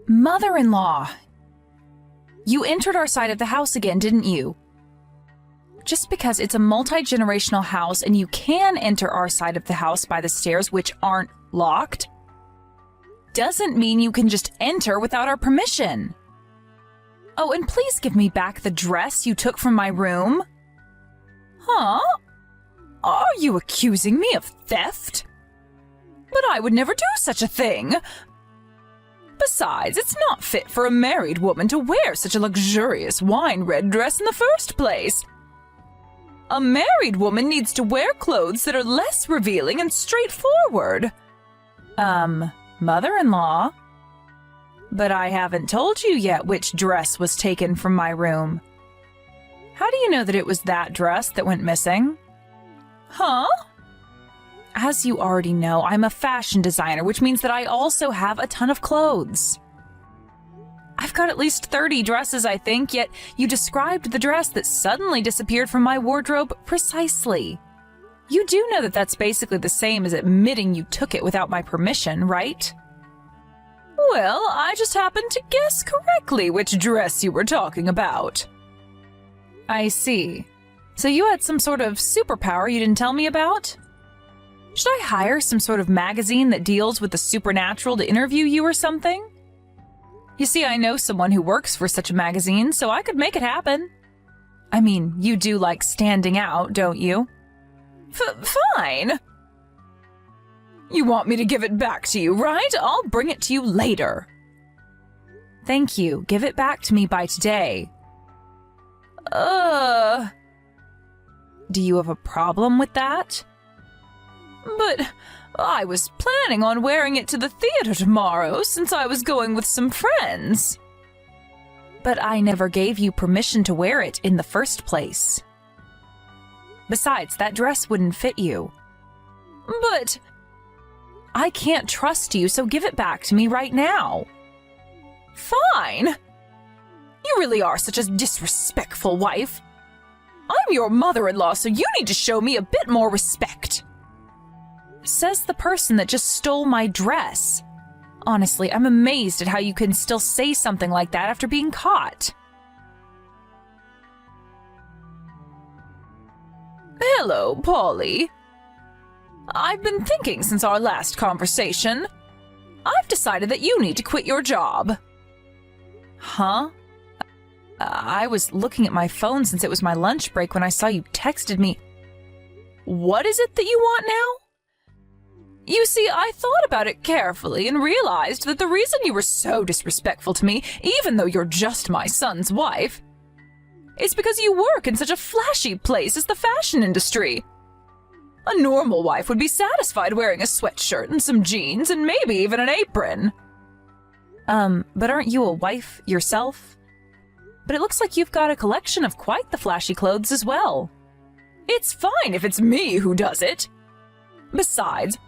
Mother-in-law! You entered our side of the house again, didn't you? Just because it's a multi-generational house and you can enter our side of the house by the stairs, which aren't locked, doesn't mean you can just enter without our permission. Oh, and please give me back the dress you took from my room. Huh? Are you accusing me of theft? But I would never do such a thing. Besides, it's not fit for a married woman to wear such a luxurious wine-red dress in the first place. A married woman needs to wear clothes that are less revealing and straightforward. Mother-in-law? But I haven't told you yet which dress was taken from my room. How do you know that it was that dress that went missing? Huh? As you already know, I'm a fashion designer, which means that I also have a ton of clothes. I've got at least 30 dresses, I think, yet you described the dress that suddenly disappeared from my wardrobe precisely. You do know that that's basically the same as admitting you took it without my permission, right? Well, I just happened to guess correctly which dress you were talking about. I see. So you had some sort of superpower you didn't tell me about? Should I hire some sort of magazine that deals with the supernatural to interview you or something? You see, I know someone who works for such a magazine, so I could make it happen. I mean, you do like standing out, don't you? Fine. You want me to give it back to you, right? I'll bring it to you later. Thank you. Give it back to me by today. Do you have a problem with that? But I was planning on wearing it to the theater tomorrow since I was going with some friends. But I never gave you permission to wear it in the first place. Besides, that dress wouldn't fit you. But I can't trust you, so give it back to me right now. Fine. You really are such a disrespectful wife. I'm your mother-in-law, so you need to show me a bit more respect. Says the person that just stole my dress. Honestly, I'm amazed at how you can still say something like that after being caught. Hello, Polly. I've been thinking since our last conversation. I've decided that you need to quit your job. Huh? I was looking at my phone since it was my lunch break when I saw you texted me. What is it that you want now? You see, I thought about it carefully and realized that the reason you were so disrespectful to me, even though you're just my son's wife, is because you work in such a flashy place as the fashion industry. A normal wife would be satisfied wearing a sweatshirt and some jeans and maybe even an apron. But aren't you a wife yourself? But it looks like you've got a collection of quite the flashy clothes as well. It's fine if it's me who does it. Besides,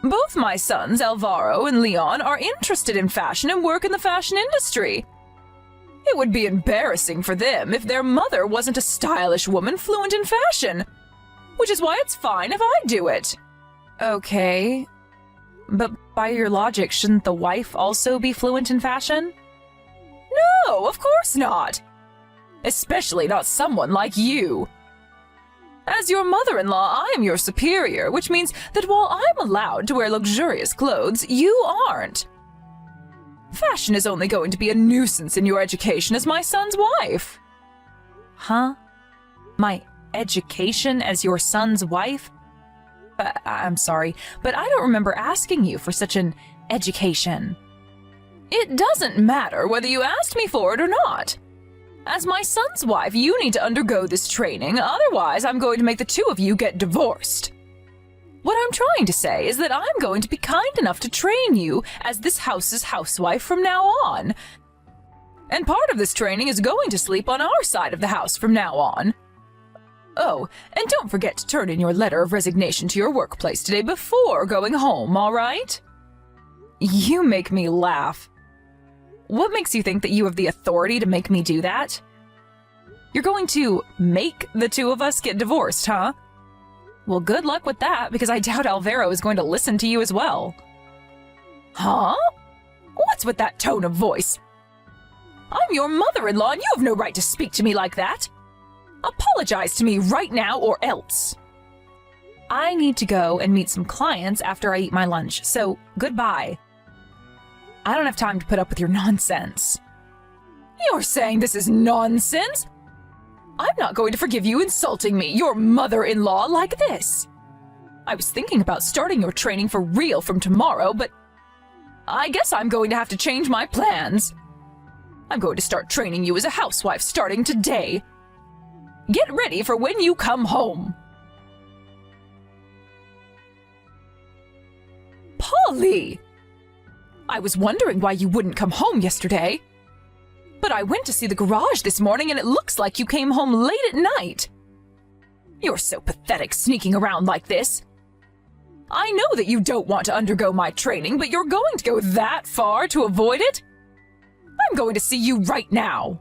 both my sons, Alvaro and Leon, are interested in fashion and work in the fashion industry. It would be embarrassing for them if their mother wasn't a stylish woman fluent in fashion, which is why it's fine if I do it. Okay, but by your logic, shouldn't the wife also be fluent in fashion? No, of course not. Especially not someone like you. As your mother-in-law, I am your superior, which means that while I'm allowed to wear luxurious clothes, you aren't. Fashion is only going to be a nuisance in your education as my son's wife. Huh? My education as your son's wife? I'm sorry, but I don't remember asking you for such an education. It doesn't matter whether you asked me for it or not. As my son's wife, you need to undergo this training, otherwise I'm going to make the two of you get divorced. What I'm trying to say is that I'm going to be kind enough to train you as this house's housewife from now on. And part of this training is going to sleep on our side of the house from now on. Oh, and don't forget to turn in your letter of resignation to your workplace today before going home, all right? You make me laugh. What makes you think that you have the authority to make me do that? You're going to make the two of us get divorced, huh? Well, good luck with that, because I doubt Alvaro is going to listen to you as well. Huh? What's with that tone of voice? I'm your mother-in-law and you have no right to speak to me like that. Apologize to me right now or else. I need to go and meet some clients after I eat my lunch, so goodbye. I don't have time to put up with your nonsense. You're saying this is nonsense? I'm not going to forgive you insulting me, your mother-in-law, like this. I was thinking about starting your training for real from tomorrow, but I guess I'm going to have to change my plans. I'm going to start training you as a housewife starting today. Get ready for when you come home. Polly! I was wondering why you wouldn't come home yesterday. But I went to see the garage this morning and it looks like you came home late at night. You're so pathetic sneaking around like this. I know that you don't want to undergo my training, but you're going to go that far to avoid it? I'm going to see you right now.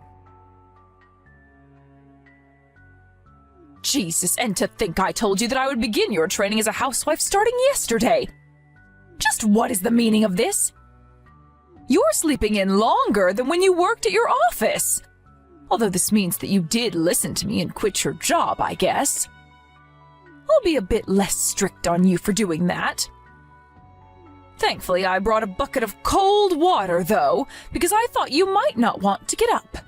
Jesus, and to think I told you that I would begin your training as a housewife starting yesterday. Just what is the meaning of this? You're sleeping in longer than when you worked at your office. Although this means that you did listen to me and quit your job, I guess. I'll be a bit less strict on you for doing that. Thankfully, I brought a bucket of cold water, though, because I thought you might not want to get up.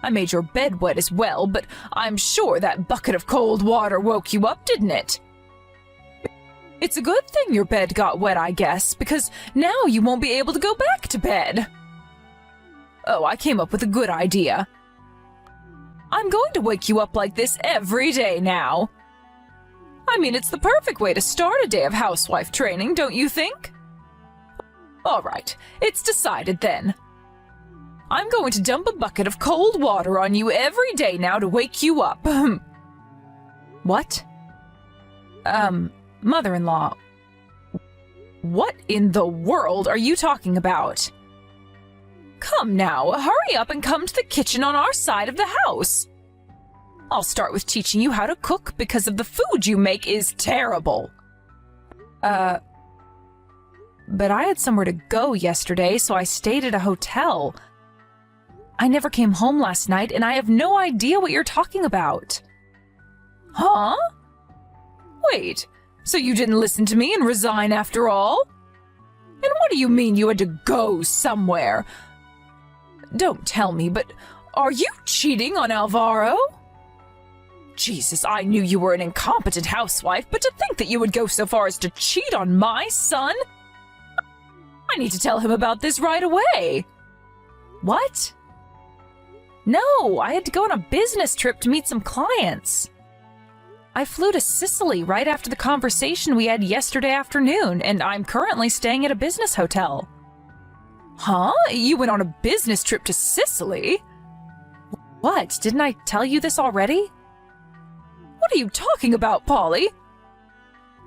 I made your bed wet as well, but I'm sure that bucket of cold water woke you up, didn't it? It's a good thing your bed got wet, I guess, because now you won't be able to go back to bed. Oh, I came up with a good idea. I'm going to wake you up like this every day now. I mean, it's the perfect way to start a day of housewife training, don't you think? All right, it's decided then. I'm going to dump a bucket of cold water on you every day now to wake you up. What? Mother-in-law. What in the world are you talking about? Come now, hurry up and come to the kitchen on our side of the house. I'll start with teaching you how to cook because of the food you make is terrible. But I had somewhere to go yesterday, so I stayed at a hotel. I never came home last night, and I have no idea what you're talking about. Huh? Wait, so you didn't listen to me and resign after all? And what do you mean you had to go somewhere? Don't tell me, but are you cheating on Alvaro? Jesus, I knew you were an incompetent housewife, but to think that you would go so far as to cheat on my son? I need to tell him about this right away. What? No, I had to go on a business trip to meet some clients. I flew to Sicily right after the conversation we had yesterday afternoon, and I'm currently staying at a business hotel. Huh? You went on a business trip to Sicily? What? Didn't I tell you this already? What are you talking about, Polly?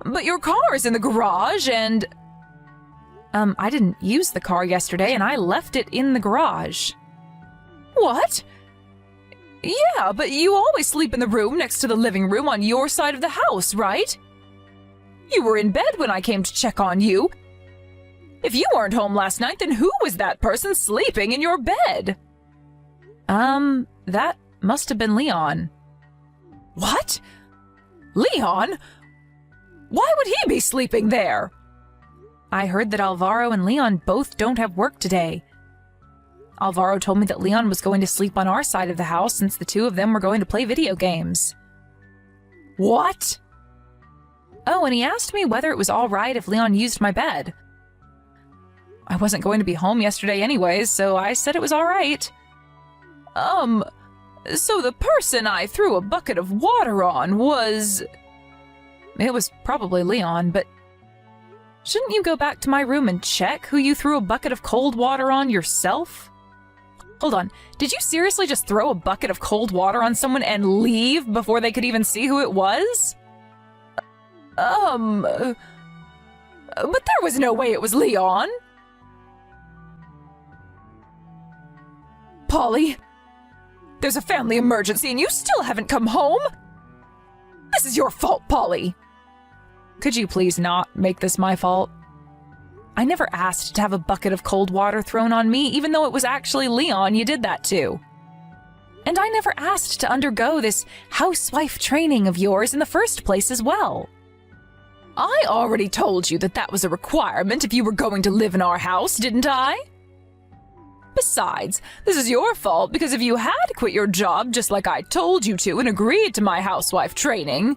But your car is in the garage and... I didn't use the car yesterday and I left it in the garage. What? Yeah, but you always sleep in the room next to the living room on your side of the house, right? You were in bed when I came to check on you. If you weren't home last night, then who was that person sleeping in your bed? That must have been Leon. What? Leon? Why would he be sleeping there? I heard that Alvaro and Leon both don't have work today. Alvaro told me that Leon was going to sleep on our side of the house since the two of them were going to play video games. What? Oh, and he asked me whether it was all right if Leon used my bed. I wasn't going to be home yesterday anyways, so I said it was all right. So the person I threw a bucket of water on was... It was probably Leon, but... Shouldn't you go back to my room and check who you threw a bucket of cold water on yourself? Hold on, did you seriously just throw a bucket of cold water on someone and leave before they could even see who it was? But there was no way it was Leon. Polly, there's a family emergency and you still haven't come home? This is your fault, Polly. Could you please not make this my fault? I never asked to have a bucket of cold water thrown on me, even though it was actually Leon you did that to. And I never asked to undergo this housewife training of yours in the first place as well. I already told you that that was a requirement if you were going to live in our house, didn't I? Besides, this is your fault because if you had quit your job just like I told you to and agreed to my housewife training,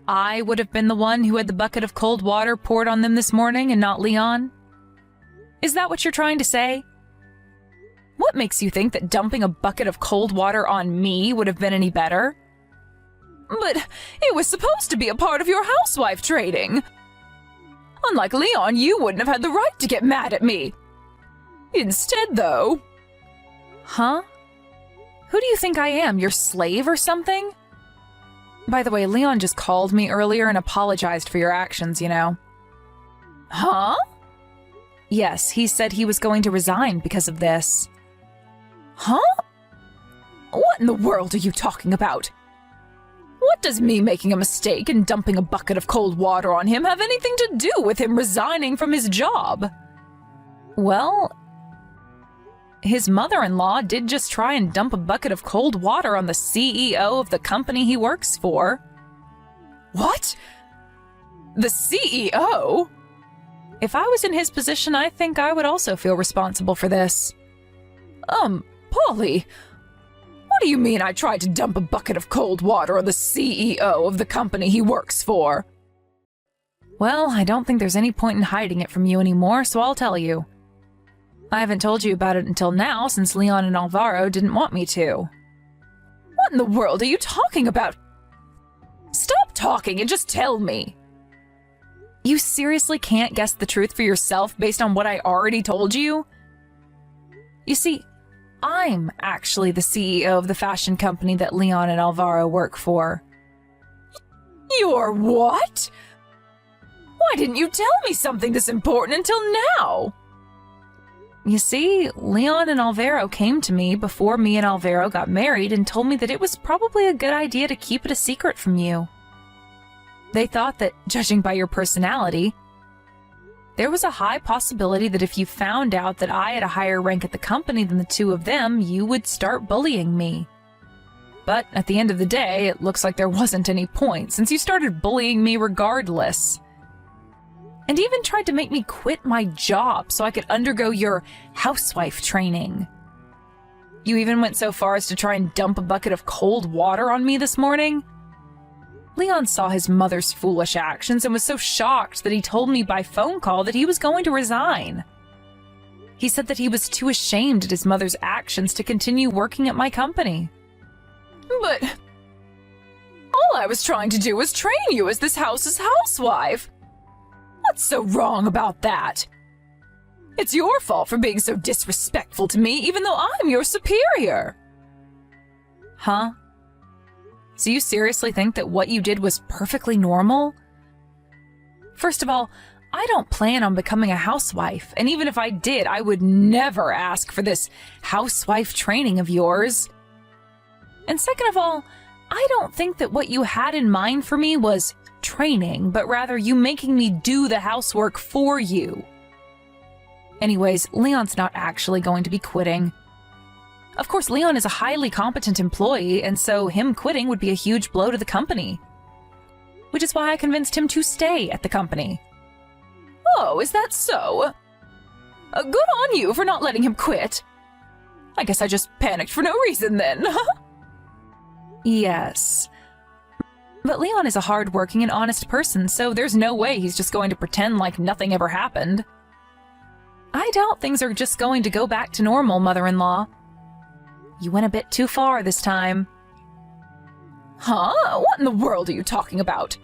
I would have been the one who had the bucket of cold water poured on them this morning and not Leon. Is that what you're trying to say? What makes you think that dumping a bucket of cold water on me would have been any better? But it was supposed to be a part of your housewife training. Unlike Leon, you wouldn't have had the right to get mad at me. Instead, though... Huh? Who do you think I am, your slave or something? By the way, Leon just called me earlier and apologized for your actions, you know. Huh? Yes, he said he was going to resign because of this. Huh? What in the world are you talking about? What does me making a mistake and dumping a bucket of cold water on him have anything to do with him resigning from his job? Well, his mother-in-law did just try and dump a bucket of cold water on the CEO of the company he works for. What? The CEO? If I was in his position, I think I would also feel responsible for this. Polly, what do you mean I tried to dump a bucket of cold water on the CEO of the company he works for? Well, I don't think there's any point in hiding it from you anymore, so I'll tell you. I haven't told you about it until now, since Leon and Alvaro didn't want me to. What in the world are you talking about? Stop talking and just tell me. You seriously can't guess the truth for yourself based on what I already told you? You see, I'm actually the CEO of the fashion company that Leon and Alvaro work for. You're what? Why didn't you tell me something this important until now? You see, Leon and Alvaro came to me before me and Alvaro got married and told me that it was probably a good idea to keep it a secret from you. They thought that, judging by your personality, there was a high possibility that if you found out that I had a higher rank at the company than the two of them, you would start bullying me. But at the end of the day, it looks like there wasn't any point, since you started bullying me regardless. And even tried to make me quit my job so I could undergo your housewife training. You even went so far as to try and dump a bucket of cold water on me this morning? Leon saw his mother's foolish actions and was so shocked that he told me by phone call that he was going to resign. He said that he was too ashamed at his mother's actions to continue working at my company. But all I was trying to do was train you as this house's housewife. What's so wrong about that? It's your fault for being so disrespectful to me, even though I'm your superior. Huh? So you seriously think that what you did was perfectly normal? First of all, I don't plan on becoming a housewife, and even if I did, I would never ask for this housewife training of yours. And second of all, I don't think that what you had in mind for me was training, but rather you making me do the housework for you. Anyways, Leon's not actually going to be quitting. Of course, Leon is a highly competent employee, and so him quitting would be a huge blow to the company. Which is why I convinced him to stay at the company. Oh, is that so? Good on you for not letting him quit. I guess I just panicked for no reason then. Yes. But Leon is a hard-working and honest person, so there's no way he's just going to pretend like nothing ever happened. I doubt things are just going to go back to normal, mother-in-law. You went a bit too far this time. Huh? What in the world are you talking about?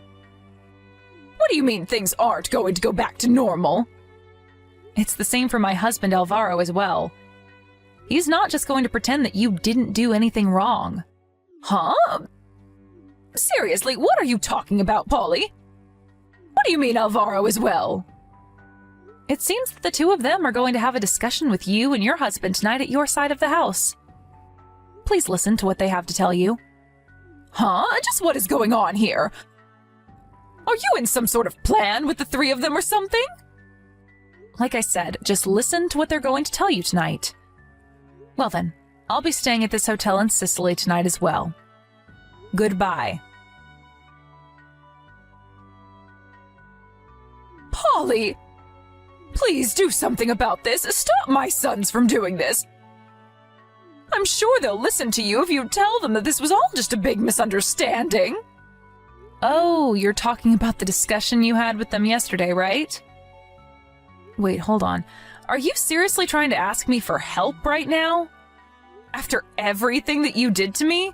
What do you mean things aren't going to go back to normal? It's the same for my husband Alvaro as well. He's not just going to pretend that you didn't do anything wrong. Huh? Seriously, what are you talking about, Polly? What do you mean Alvaro as well? It seems that the two of them are going to have a discussion with you and your husband tonight at your side of the house. Please listen to what they have to tell you. Huh? Just what is going on here? Are you in some sort of plan with the three of them or something? Like I said, just listen to what they're going to tell you tonight. Well then, I'll be staying at this hotel in Sicily tonight as well. Goodbye. Polly! Please do something about this. Stop my sons from doing this. I'm sure they'll listen to you if you tell them that this was all just a big misunderstanding. Oh, you're talking about the discussion you had with them yesterday, right? Wait, hold on. Are you seriously trying to ask me for help right now? After everything that you did to me?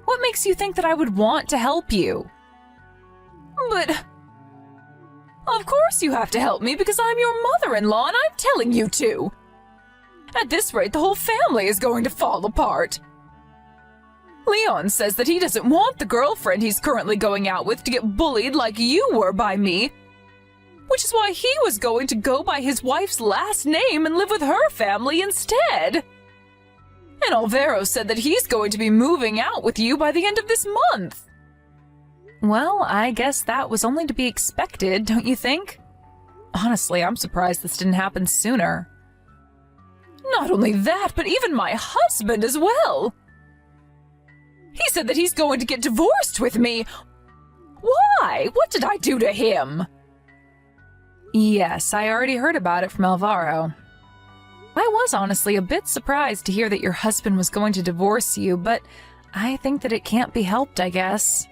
What makes you think that I would want to help you? But... of course you have to help me because I'm your mother-in-law and I'm telling you to. At this rate, the whole family is going to fall apart. Leon says that he doesn't want the girlfriend he's currently going out with to get bullied like you were by me, which is why he was going to go by his wife's last name and live with her family instead. And Alvaro said that he's going to be moving out with you by the end of this month. Well, I guess that was only to be expected, don't you think? Honestly, I'm surprised this didn't happen sooner. Not only that, but even my husband as well. He said that he's going to get divorced with me. Why? What did I do to him? Yes, I already heard about it from Alvaro. I was honestly a bit surprised to hear that your husband was going to divorce you, but I think that it can't be helped, I guess.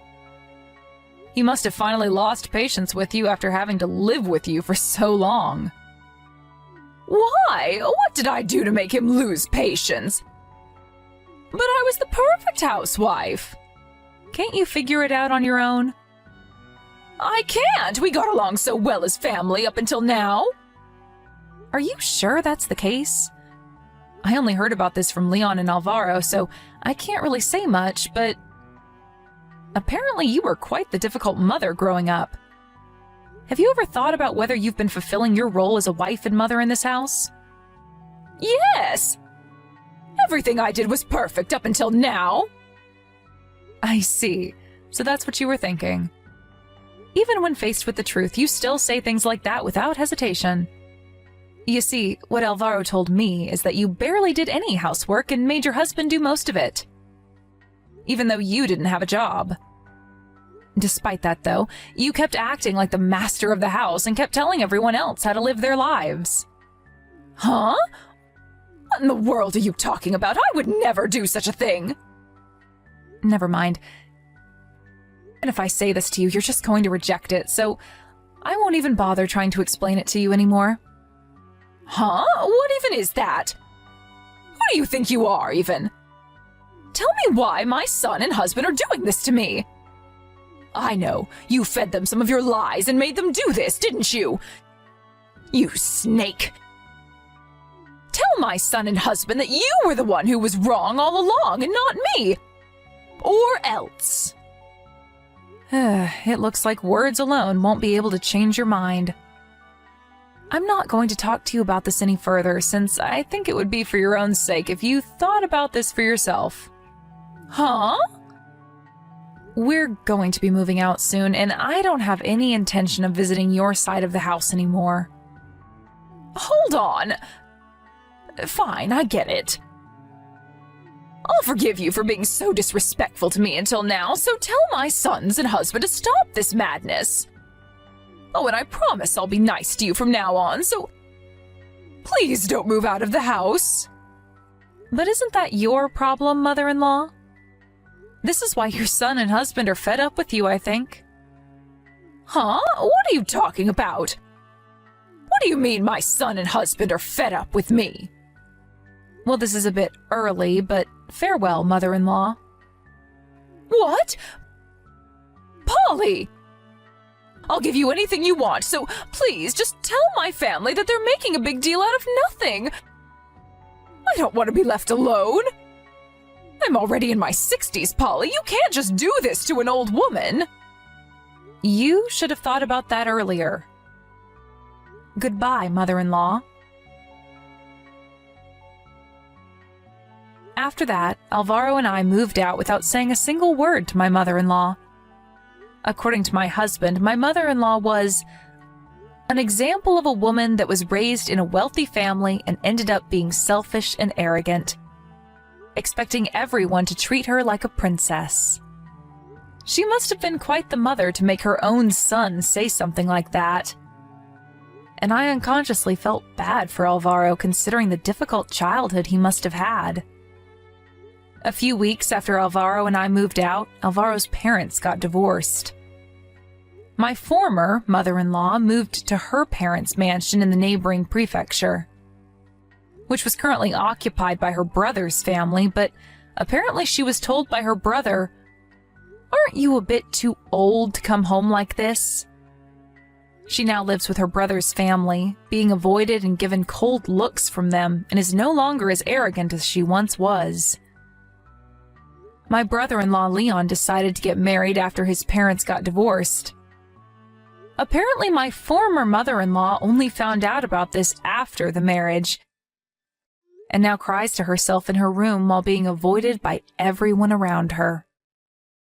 He must have finally lost patience with you after having to live with you for so long. Why? What did I do to make him lose patience? But I was the perfect housewife. Can't you figure it out on your own? I can't. We got along so well as family up until now. Are you sure that's the case? I only heard about this from Leon and Alvaro, so I can't really say much, but apparently you were quite the difficult mother growing up. Have you ever thought about whether you've been fulfilling your role as a wife and mother in this house? Yes! Everything I did was perfect up until now. I see. So that's what you were thinking. Even when faced with the truth, you still say things like that without hesitation. You see, what Alvaro told me is that you barely did any housework and made your husband do most of it, even though you didn't have a job. Despite that, though, you kept acting like the master of the house and kept telling everyone else how to live their lives. Huh? What in the world are you talking about? I would never do such a thing. Never mind. And if I say this to you, you're just going to reject it, so I won't even bother trying to explain it to you anymore. Huh? What even is that? Who do you think you are, even? Tell me why my son and husband are doing this to me. I know. You fed them some of your lies and made them do this, didn't you? You snake. Tell my son and husband that you were the one who was wrong all along and not me. Or else. It looks like words alone won't be able to change your mind. I'm not going to talk to you about this any further, since I think it would be for your own sake if you thought about this for yourself. Huh? We're going to be moving out soon, and I don't have any intention of visiting your side of the house anymore. Hold on. Fine, I get it. I'll forgive you for being so disrespectful to me until now, so tell my sons and husband to stop this madness. Oh, and I promise I'll be nice to you from now on, so please don't move out of the house. But isn't that your problem, mother-in-law? This is why your son and husband are fed up with you, I think. Huh? What are you talking about? What do you mean my son and husband are fed up with me? Well, this is a bit early, but farewell, mother-in-law. What? Polly! I'll give you anything you want, so please just tell my family that they're making a big deal out of nothing. I don't want to be left alone. I'm already in my 60s, Polly. You can't just do this to an old woman. You should have thought about that earlier. Goodbye, mother-in-law. After that, Alvaro and I moved out without saying a single word to my mother-in-law. According to my husband, my mother-in-law was An example of a woman that was raised in a wealthy family and ended up being selfish and arrogant, expecting everyone to treat her like a princess. She must have been quite the mother to make her own son say something like that. And I unconsciously felt bad for Alvaro considering the difficult childhood he must have had. A few weeks after Alvaro and I moved out, Alvaro's parents got divorced. My former mother-in-law moved to her parents' mansion in the neighboring prefecture, which was currently occupied by her brother's family, but apparently she was told by her brother, "Aren't you a bit too old to come home like this?" She now lives with her brother's family, being avoided and given cold looks from them, and is no longer as arrogant as she once was. My brother-in-law Leon decided to get married after his parents got divorced. Apparently, my former mother-in-law only found out about this after the marriage, and now cries to herself in her room while being avoided by everyone around her.